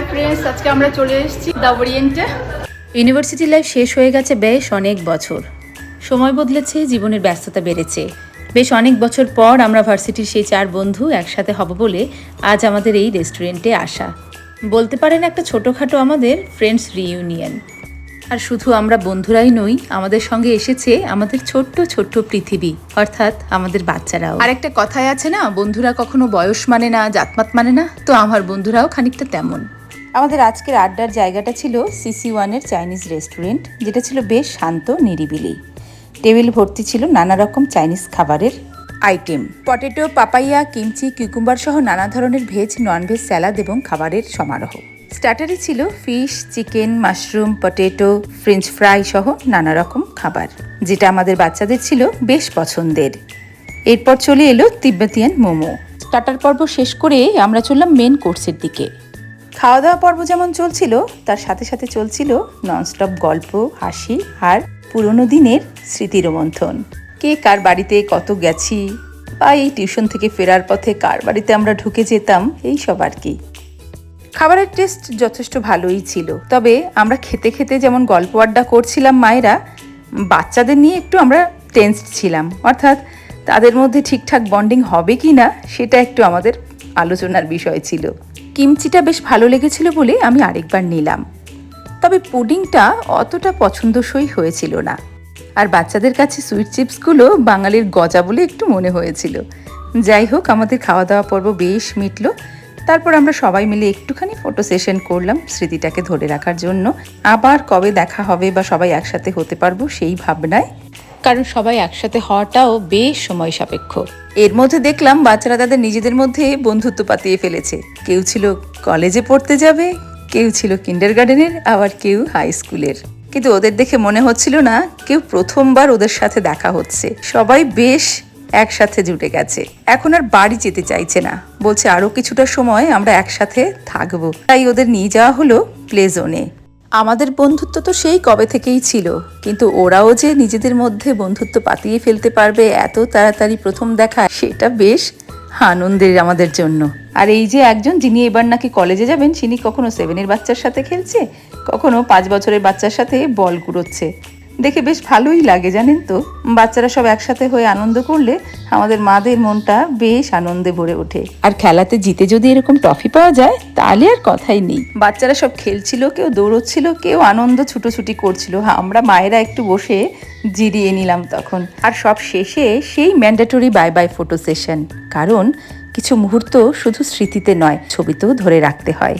Hi friends, আজকে আমরা চলে এসেছি দ্য ওরিয়েন্টে। ইউনিভার্সিটি লাইফ শেষ হয়ে গেছে বেশ অনেক বছর। সময় বদলেছে, জীবনের ব্যস্ততা বেড়েছে। বেশ অনেক বছর পর আমরা ভার্সিটির সেই 4 বন্ধু একসাথে হব বলে আজ আমাদের এই রেস্টুরেন্টে আসা। বলতে পারেন একটা ছোটোখাটো আমাদের ফ্রেন্ডস রিইউনিয়ন। আর শুধু আমরা বন্ধুরাই নই, আমাদের সঙ্গে এসেছে আমাদের ছোট্ট ছোট্ট পৃথিবী, অর্থাৎ আমাদের বাচ্চারাও। আর একটা কথাই আছে না, বন্ধুরা কখনো বয়স মানে না, জাতমাত মানে না। তো আমার বন্ধুরাও খানিকটা তেমন। আমাদের আজকের আড্ডার জায়গাটা ছিল CC1-এর চাইনিজ রেস্টুরেন্ট, যেটা ছিল বেশ শান্ত নিরিবিলি। টেবিল ভর্তি ছিল নানা রকম চাইনিজ খাবারের item, potato, papaya, kimchi, cucumber সহ নানা ধরনের ভেজ, ননভেজ স্যালাড এবং খাবারের সমারোহ। স্টার্টারে ছিল fish, chicken, mushroom, potato, French fry সহ নানা রকম খাবার, যেটা আমাদের বাচ্চাদের ছিল বেশ পছন্দের। এরপর চলে এলো তিব্বতিয়ান মোমো। স্টার্টার পর্ব শেষ করে আমরা চললাম মেন কোর্সের দিকে। খাওয়া দাওয়া পর্ব যেমন চলছিল, তার সাথে সাথে চলছিল ননস্টপ গল্প, হাসি আর পুরনো দিনের স্মৃতি রোমন্থন। কে কার বাড়িতে কত গেছি, বা এই টিউশন থেকে ফেরার পথে কার বাড়িতে আমরা ঢুকে যেতাম, এই সব আর কি। খাবারের টেস্ট যথেষ্ট ভালোই ছিল, তবে আমরা খেতে খেতে যেমন গল্প আড্ডা করছিলাম মায়েরা, বাচ্চাদের নিয়ে একটু আমরা টেন্সড ছিলাম। অর্থাৎ তাদের মধ্যে ঠিকঠাক বন্ডিং হবে কি না, সেটা একটু আমাদের আলোচনার বিষয় ছিল। কিমচিটা বেশ ভালো লেগেছিল বলে আমি আরেকবার নিলাম, তবে পুডিংটা অতটা পছন্দসই হয়েছিল না। আর বাচ্চাদের কাছে সুইট চিপসগুলো বাঙালির গজা বলে একটু মনে হয়েছিল। যাই হোক, আমাদের খাওয়া দাওয়া পর্ব বেশ মিটল। তারপর আমরা সবাই মিলে একটুখানি ফটো সেশন করলাম স্মৃতিটাকে ধরে রাখার জন্য। আবার কবে দেখা হবে বা সবাই একসাথে হতে পারবো সেই ভাবনায়, কারণ সবাই একসাথে হওয়াটাও বেশ সময় সাপেক্ষ। এর মধ্যে দেখলাম বাচ্চারা তাদের নিজেদের মধ্যে বন্ধুত্ব পাতিয়ে ফেলেছে। কেউ ছিল কলেজে পড়তে যাবে, কেউ ছিল কিন্ডারগার্টেনের, আবার কেউ হাই স্কুলের। কিন্তু ওদের দেখে মনে হচ্ছিল না কেউ প্রথমবার ওদের সাথে দেখা হচ্ছে। সবাই বেশ একসাথে জুটে গেছে। এখন আর বাড়ি যেতে চাইছে না, বলছে আরো কিছুটা সময় আমরা একসাথে থাকবো। তাই ওদের নিয়ে যাওয়া হলো প্লে জোনে। আমাদের বন্ধুত্ব তো সেই কবে থেকেই ছিল, কিন্তু ওরাও যে নিজেদের মধ্যে বন্ধুত্ব পাতিয়ে ফেলতে পারবে এত তাড়াতাড়ি প্রথম দেখা, সেটা বেশ আনন্দের আমাদের জন্য। আর এই যে একজন, যিনি এবার নাকি কলেজে যাবেন, তিনি কখনো 7-এর বাচ্চার সাথে খেলছে, কখনো 5 বছরের বাচ্চার সাথে বল কুড়োচ্ছে। দেখে বেশ ভালোই লাগে জানেন তো। বাচ্চারা সব একসাথে হয়ে আনন্দ করলে আমাদের মাদের মনটা বেশ আনন্দে ভরে ওঠে। আর খেলাতে জিতে যদি এরকম ট্রফি পাওয়া যায়, তাহলে আর কথাই নেই। বাচ্চারা সব খেলছিল, কেউ দৌড়চ্ছিল, কেউ আনন্দ ছুটোছুটি করছিল। আমরা মায়েরা একটু বসে জিরিয়ে নিলাম তখন। আর সব শেষে সেই mandatory bye bye photo session, কারণ কিছু মুহূর্ত শুধু স্মৃতিতে নয়, ছবিতেও ধরে রাখতে হয়।